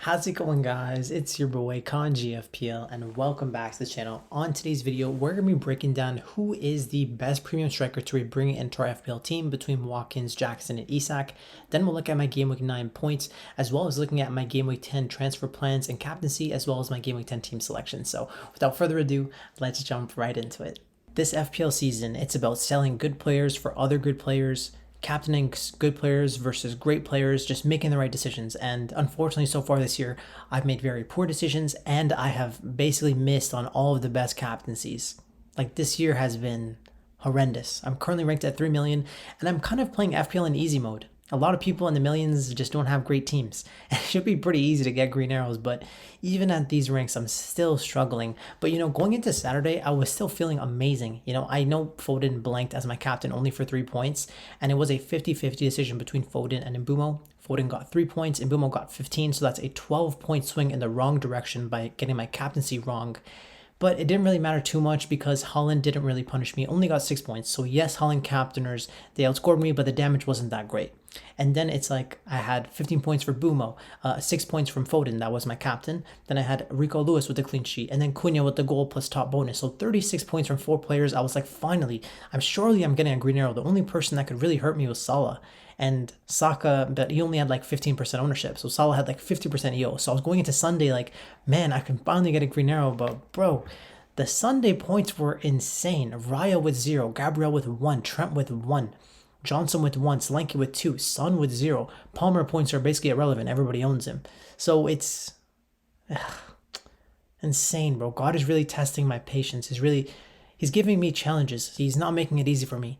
How's it going, guys? It's your boy Kanji FPL and welcome back to the channel. On today's video, we're going to be breaking down who is the best premium striker to be bringing into our FPL team between Watkins, Jackson, and Isak. Then we'll look at my Game Week 9 points, as well as looking at my Game Week 10 transfer plans and captaincy, as well as my Game Week 10 team selection. So without further ado, let's jump right into it. This FPL season, it's about selling good players for other good players, captaining good players versus great players, just making the right decisions. And unfortunately, so far this year, I've made very poor decisions and I have basically missed on all of the best captaincies. Like, this year has been horrendous. I'm currently ranked at 3 million and I'm kind of playing FPL in easy mode. A lot of people in the millions just don't have great teams. It should be pretty easy to get green arrows, but even at these ranks, I'm still struggling. But, going into Saturday, I was still feeling amazing. I know Foden blanked as my captain only for 3 points, and it was a 50-50 decision between Foden and Mbeumo. Foden got 3 points, Mbeumo got 15, so that's a 12-point swing in the wrong direction by getting my captaincy wrong. But it didn't really matter too much because Haaland didn't really punish me, only got 6 points. So yes, Haaland captainers, they outscored me, but the damage wasn't that great. And then it's like I had 15 points for Mbeumo, 6 points from Foden, that was my captain. Then I had Rico Lewis with the clean sheet, and then Cunha with the goal plus top bonus. So 36 points from 4 players. I was like, finally, I'm getting a green arrow. The only person that could really hurt me was Salah. And Saka, but he only had like 15% ownership. So Salah had like 50% EO. So I was going into Sunday like, man, I can finally get a green arrow. But bro, the Sunday points were insane. Raya with 0, Gabriel with 1, Trent with 1, Johnson with 1, Solanke with 2, Son with 0. Palmer points are basically irrelevant. Everybody owns him. So it's insane, bro. God is really testing my patience. He's giving me challenges. He's not making it easy for me.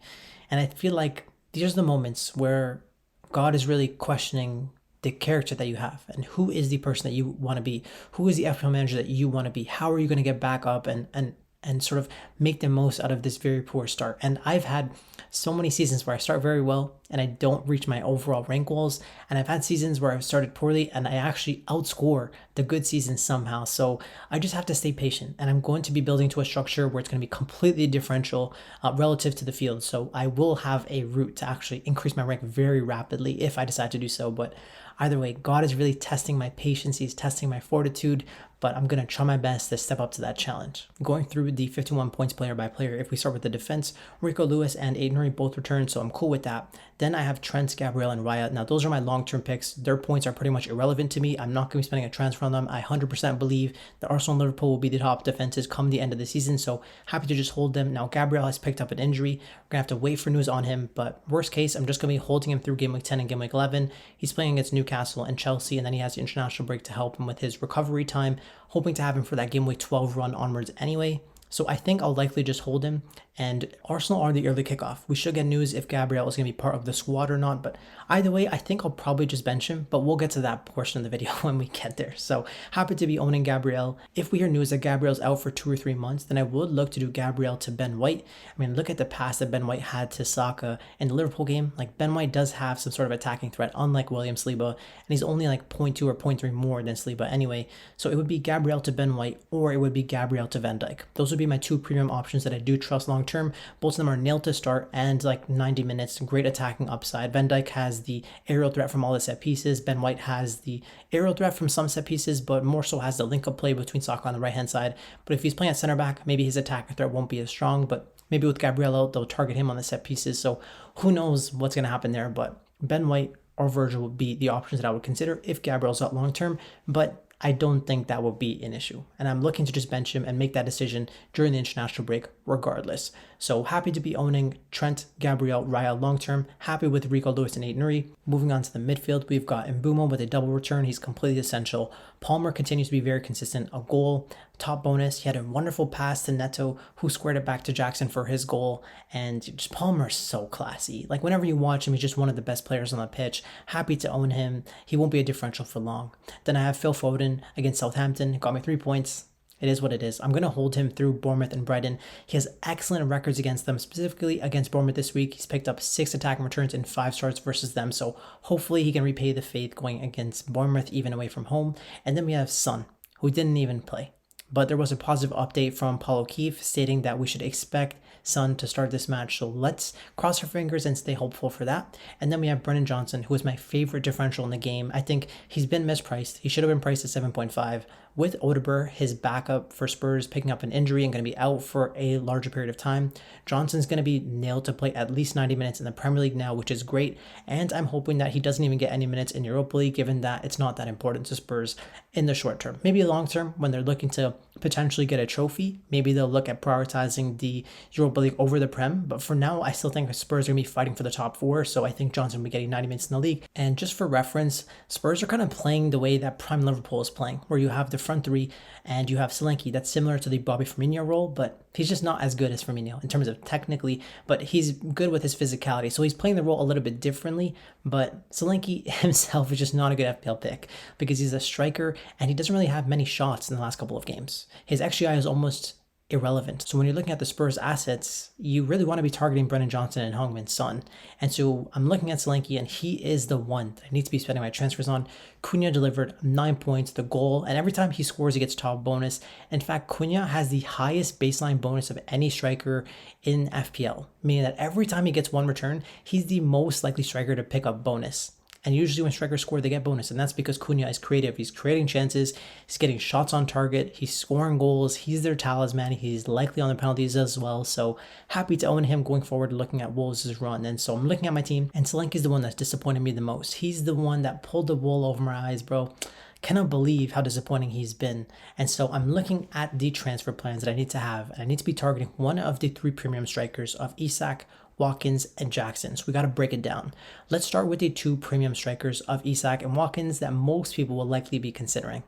And I feel like these are the moments where God is really questioning the character that you have and who is the person that you want to be, who is the FPL manager that you want to be, how are you going to get back up and sort of make the most out of this very poor start. And I've had so many seasons where I start very well and I don't reach my overall rank goals, and I've had seasons where I've started poorly and I actually outscore the good seasons somehow. So I just have to stay patient, and I'm going to be building to a structure where it's going to be completely differential relative to the field. So I will have a route to actually increase my rank very rapidly if I decide to do so. But either way, God is really testing my patience. He's testing my fortitude, but I'm going to try my best to step up to that challenge. Going through the 51 points player by player, if we start with the defense, Rico Lewis and Aiden both returned, so I'm cool with that. Then I have Trent, Gabriel, and Raya. Now, those are my long-term picks. Their points are pretty much irrelevant to me. I'm not going to be spending a transfer on them. I 100% believe that Arsenal and Liverpool will be the top defenses come the end of the season, so happy to just hold them. Now, Gabriel has picked up an injury. We're going to have to wait for news on him, but worst case, I'm just going to be holding him through Game Week 10 and Game Week 11. He's playing against Newcastle and Chelsea, and then he has the international break to help him with his recovery time, hoping to have him for that Game Week 12 run onwards anyway. So I think I'll likely just hold him. And Arsenal are the early kickoff. We should get news if Gabriel is going to be part of the squad or not. But either way, I think I'll probably just bench him. But we'll get to that portion of the video when we get there. So happy to be owning Gabriel. If we hear news that Gabriel's out for 2 or 3 months, then I would look to do Gabriel to Ben White. I mean, look at the pass that Ben White had to Saka in the Liverpool game. Like, Ben White does have some sort of attacking threat, unlike William Saliba. And he's only like 0.2 or 0.3 more than Saliba anyway. So it would be Gabriel to Ben White, or it would be Gabriel to Van Dijk. Those would be my 2 premium options that I do trust long term. Both of them are nailed to start and like 90 minutes, great attacking upside. Van Dijk has the aerial threat from all the set pieces. Ben White has the aerial threat from some set pieces, but more so has the link-up play between Saka on the right-hand side. But if he's playing at center back, maybe his attacking threat won't be as strong, but maybe with Gabriel out, they'll target him on the set pieces. So who knows what's going to happen there, but Ben White or Virgil would be the options that I would consider if Gabriel's out long-term, but I don't think that will be an issue. And I'm looking to just bench him and make that decision during the international break regardless. So happy to be owning Trent, Gabriel, Raya long-term. Happy with Rico Lewis and Aiden. Moving on to the midfield, we've got Mbeumo with a double return. He's completely essential. Palmer continues to be very consistent. A goal, top bonus. He had a wonderful pass to Neto, who squared it back to Jackson for his goal. And just Palmer's so classy. Like, whenever you watch him, he's just one of the best players on the pitch. Happy to own him. He won't be a differential for long. Then I have Phil Foden against Southampton. Got me 3 points. It is what it is. I'm going to hold him through Bournemouth and Brighton. He has excellent records against them, specifically against Bournemouth this week. He's picked up 6 attacking returns in 5 starts versus them, so hopefully he can repay the faith going against Bournemouth, even away from home. And then we have Son, who didn't even play. but there was a positive update from Paul O'Keefe stating that we should expect Son to start this match. So let's cross our fingers and stay hopeful for that. And then we have Brennan Johnson, who is my favorite differential in the game. I think he's been mispriced. He should have been priced at 7.5. With Odegaard, his backup for Spurs, picking up an injury and going to be out for a larger period of time, Johnson's going to be nailed to play at least 90 minutes in the Premier League now, which is great. And I'm hoping that he doesn't even get any minutes in Europa League, given that it's not that important to Spurs in the short term. Maybe long term, when they're looking to potentially get a trophy, maybe they'll look at prioritizing the Europa League over the Prem. But for now, I still think Spurs are going to be fighting for the top four. So I think Johnson will be getting 90 minutes in the league. And just for reference, Spurs are kind of playing the way that Prime Liverpool is playing, where you have the front three and you have Solanke. That's similar to the Bobby Firmino role, but he's just not as good as Firmino in terms of technically, but he's good with his physicality. So he's playing the role a little bit differently, but Solanke himself is just not a good FPL pick because he's a striker and he doesn't really have many shots in the last couple of games. His XGI is almost irrelevant. So when you're looking at the Spurs assets, you really want to be targeting Brennan Johnson and Heung-min Son. And so I'm looking at Solanke and he is the one that I need to be spending my transfers on. Cunha delivered 9 points, the goal, and every time he scores, he gets top bonus. In fact, Cunha has the highest baseline bonus of any striker in FPL, meaning that every time he gets one return, he's the most likely striker to pick up bonus. And usually when strikers score, they get bonus. And that's because Cunha is creative. He's creating chances. He's getting shots on target. He's scoring goals. He's their talisman. He's likely on the penalties as well. So happy to own him going forward, looking at Wolves' run. And so I'm looking at my team. And Solanke is the one that's disappointed me the most. He's the one that pulled the wool over my eyes, bro. Cannot believe how disappointing he's been. And so I'm looking at the transfer plans that I need to have. And I need to be targeting one of the three premium strikers of Isak, Watkins, and Jackson. So we got to break it down. Let's start with the two premium strikers of Isak and Watkins that most people will likely be considering.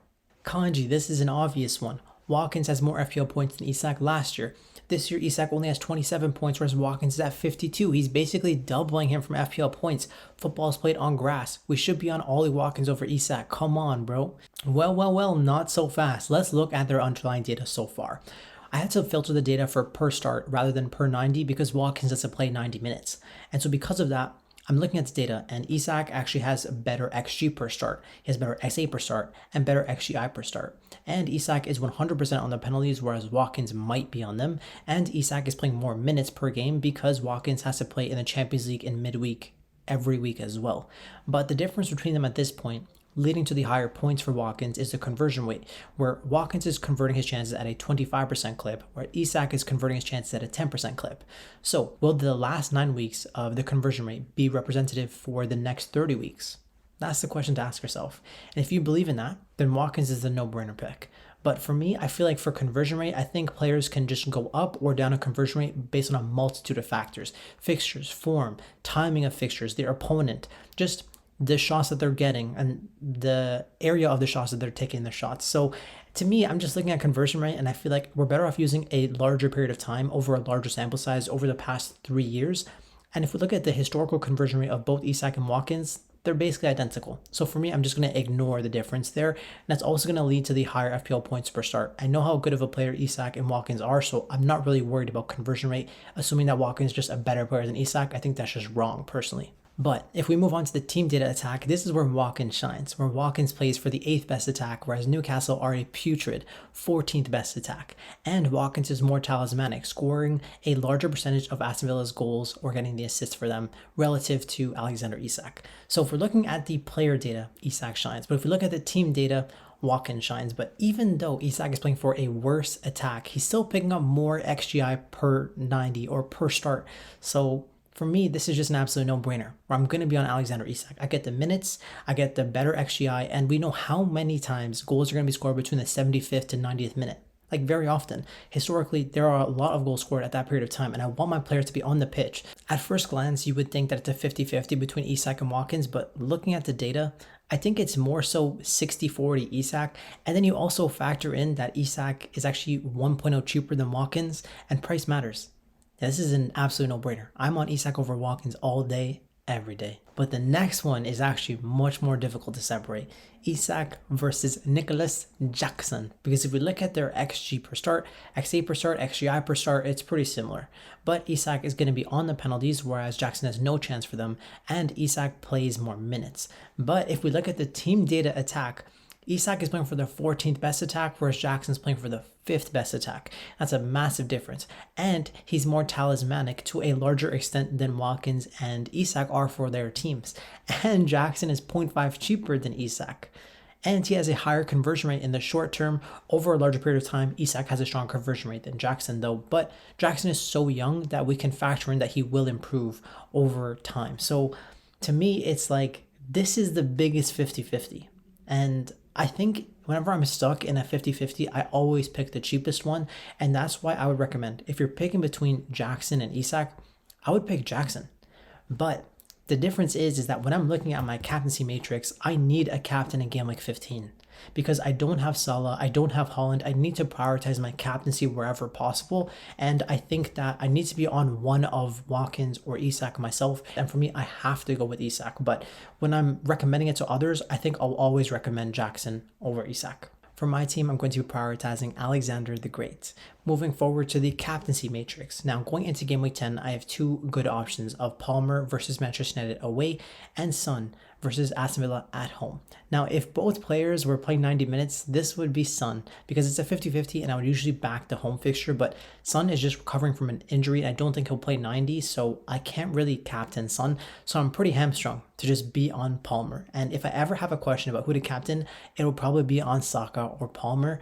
Kanji, this is an obvious one. Watkins has more FPL points than Isak last year. This year, Isak only has 27 points, whereas Watkins is at 52. He's basically doubling him from FPL points. Football is played on grass. We should be on Ollie Watkins over Isak. Come on, bro. Well, not so fast. Let's look at their underlying data so far. I had to filter the data for per start rather than per 90 because Watkins doesn't play 90 minutes. And so because of that, I'm looking at this data and Isak actually has a better XG per start. He has better XA per start and better XGI per start. And Isak is 100% on the penalties, whereas Watkins might be on them. And Isak is playing more minutes per game because Watkins has to play in the Champions League in midweek every week as well. But the difference between them at this point, leading to the higher points for Watkins, is the conversion rate, where Watkins is converting his chances at a 25% clip, where Isak is converting his chances at a 10% clip. So will the last 9 weeks of the conversion rate be representative for the next 30 weeks? That's the question to ask yourself. And if you believe in that, then Watkins is the no-brainer pick. But for me, I feel like for conversion rate, I think players can just go up or down a conversion rate based on a multitude of factors. Fixtures, form, timing of fixtures, their opponent, just the shots that they're getting and the area of the shots that they're taking the shots. So to me, I'm just looking at conversion rate and I feel like we're better off using a larger period of time over a larger sample size over the past 3 years. And if we look at the historical conversion rate of both Isak and Watkins, they're basically identical. So for me, I'm just going to ignore the difference there. And that's also going to lead to the higher FPL points per start. I know how good of a player Isak and Watkins are, so I'm not really worried about conversion rate. Assuming that Watkins is just a better player than Isak, I think that's just wrong personally. But if we move on to the team data attack, this is where Watkins shines, where Watkins plays for the 8th best attack, whereas Newcastle are a putrid 14th best attack. And Watkins is more talismanic, scoring a larger percentage of Aston Villa's goals or getting the assists for them relative to Alexander Isak. So if we're looking at the player data, Isak shines. But if we look at the team data, Watkins shines. But even though Isak is playing for a worse attack, he's still picking up more XGI per 90 or per start. So for me, this is just an absolute no-brainer, where I'm going to be on Alexander Isak. I get the minutes, I get the better XGI, and we know how many times goals are going to be scored between the 75th to 90th minute. Like very often. Historically, there are a lot of goals scored at that period of time, and I want my players to be on the pitch. At first glance, you would think that it's a 50-50 between Isak and Watkins, but looking at the data, I think it's more so 60-40 Isak. And then you also factor in that Isak is actually 1.0 cheaper than Watkins, and price matters. This is an absolute no-brainer. I'm on Isak over Watkins all day, every day. But the next one is actually much more difficult to separate. Isak versus Nicholas Jackson. Because if we look at their XG per start, XA per start, XGI per start, it's pretty similar. But Isak is going to be on the penalties, whereas Jackson has no chance for them, and Isak plays more minutes. But if we look at the team data attack, Isak is playing for the 14th best attack, whereas Jackson's playing for the 5th best attack. That's a massive difference. And he's more talismanic to a larger extent than Watkins and Isak are for their teams. And Jackson is 0.5 cheaper than Isak. And he has a higher conversion rate in the short term. Over a larger period of time, Isak has a stronger conversion rate than Jackson though. But Jackson is so young that we can factor in that he will improve over time. So to me, it's like, this is the biggest 50-50. And I think whenever I'm stuck in a 50-50, I always pick the cheapest one. And that's why I would recommend, if you're picking between Jackson and Isak, I would pick Jackson. But the difference is that when I'm looking at my captaincy matrix, I need a captain in game week 15 because I don't have Salah, I don't have Haaland. I need to prioritize my captaincy wherever possible. And I think that I need to be on one of Watkins or Isak myself. And for me, I have to go with Isak. But when I'm recommending it to others, I think I'll always recommend Jackson over Isak. For my team, I'm going to be prioritizing Alexander the Great. Moving forward to the captaincy matrix. Now, going into game week 10, I have two good options of Palmer versus Manchester United away and Son versus Aston Villa at home. Now, if both players were playing 90 minutes, this would be Son because it's a 50-50 and I would usually back the home fixture, but Son is just recovering from an injury. I don't think he'll play 90, so I can't really captain Son. So I'm pretty hamstrung to just be on Palmer. And if I ever have a question about who to captain, it will probably be on Saka or Palmer.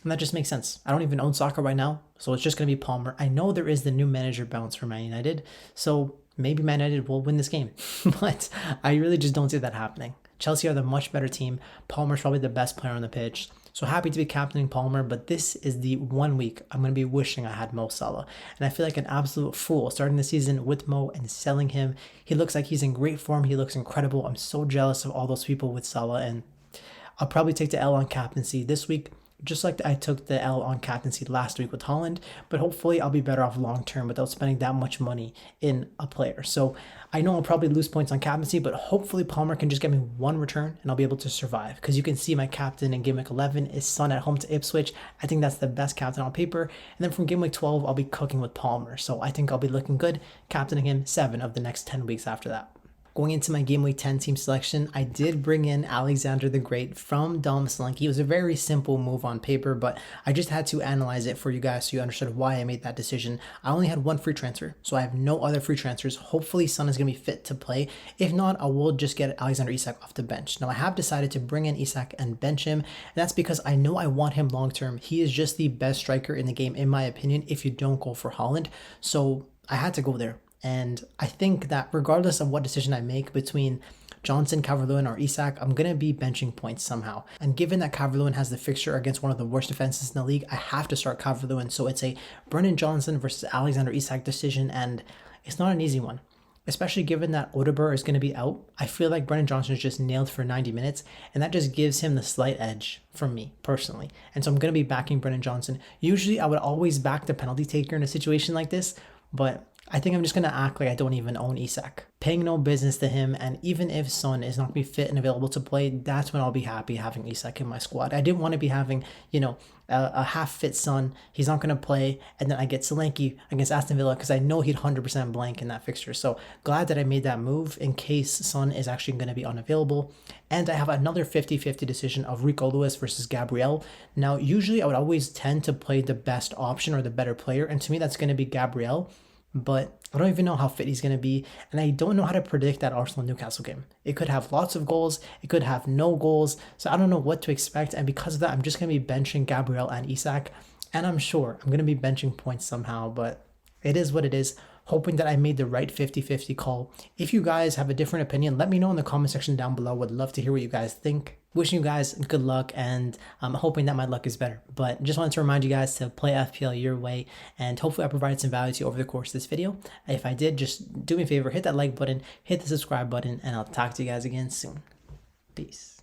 And that just makes sense. I don't even own Saka right now, so it's just going to be Palmer. I know there is the new manager bounce for Man United, so maybe Man United will win this game, but I really just don't see that happening. Chelsea are the much better team. Palmer's probably the best player on the pitch. So happy to be captaining Palmer, but this is the 1 week I'm going to be wishing I had Mo Salah. And I feel like an absolute fool starting the season with Mo and selling him. He looks like he's in great form. He looks incredible. I'm so jealous of all those people with Salah, and I'll probably take the L on captaincy this week, just like I took the L on captaincy last week with Haaland, but hopefully I'll be better off long term without spending that much money in a player. So I know I'll probably lose points on captaincy, but hopefully Palmer can just get me one return and I'll be able to survive. Because you can see my captain in game week 11 is Son at home to Ipswich. I think that's the best captain on paper. And then from game week 12, I'll be cooking with Palmer. So I think I'll be looking good, captaining him 7 of the next 10 weeks after that. Going into my Game Week 10 team selection, I did bring in Alexander the Great from Dom Solanke. It was a very simple move on paper, but I just had to analyze it for you guys so you understood why I made that decision. I only had one free transfer, so I have no other free transfers. Hopefully Son is going to be fit to play. If not, I will just get Alexander Isak off the bench. Now I have decided to bring in Isak and bench him, and that's because I know I want him long term. He is just the best striker in the game, in my opinion, if you don't go for Haaland. So I had to go there. And I think that regardless of what decision I make between Johnson, Calvert-Lewin, or Isak, I'm going to be benching points somehow. And given that Calvert-Lewin has the fixture against one of the worst defenses in the league, I have to start Calvert-Lewin. So it's a Brennan Johnson versus Alexander Isak decision, and it's not an easy one. Especially given that Odegaard is going to be out, I feel like Brennan Johnson is just nailed for 90 minutes, and that just gives him the slight edge from me personally. And so I'm going to be backing Brennan Johnson. Usually I would always back the penalty taker in a situation like this, but I think I'm just going to act like I don't even own Isak. Paying no business to him, and even if Son is not going to be fit and available to play, that's when I'll be happy having Isak in my squad. I didn't want to be having, a half-fit Son. He's not going to play, and then I get Solanke against Aston Villa because I know he'd 100% blank in that fixture. So glad that I made that move in case Son is actually going to be unavailable. And I have another 50-50 decision of Rico Lewis versus Gabriel. Now, usually I would always tend to play the best option or the better player, and to me that's going to be Gabriel. But I don't even know how fit he's going to be, and I don't know how to predict that Arsenal-Newcastle game. It could have lots of goals, it could have no goals, so I don't know what to expect, and because of that, I'm just going to be benching Gabriel and Isak, and I'm sure I'm going to be benching points somehow, but it is what it is. Hoping that I made the right 50-50 call. If you guys have a different opinion, let me know in the comment section down below. Would love to hear what you guys think. Wishing you guys good luck, and I'm hoping that my luck is better. But just wanted to remind you guys to play FPL your way, and hopefully I provided some value to you over the course of this video. If I did, just do me a favor, hit that like button, hit the subscribe button, and I'll talk to you guys again soon. Peace.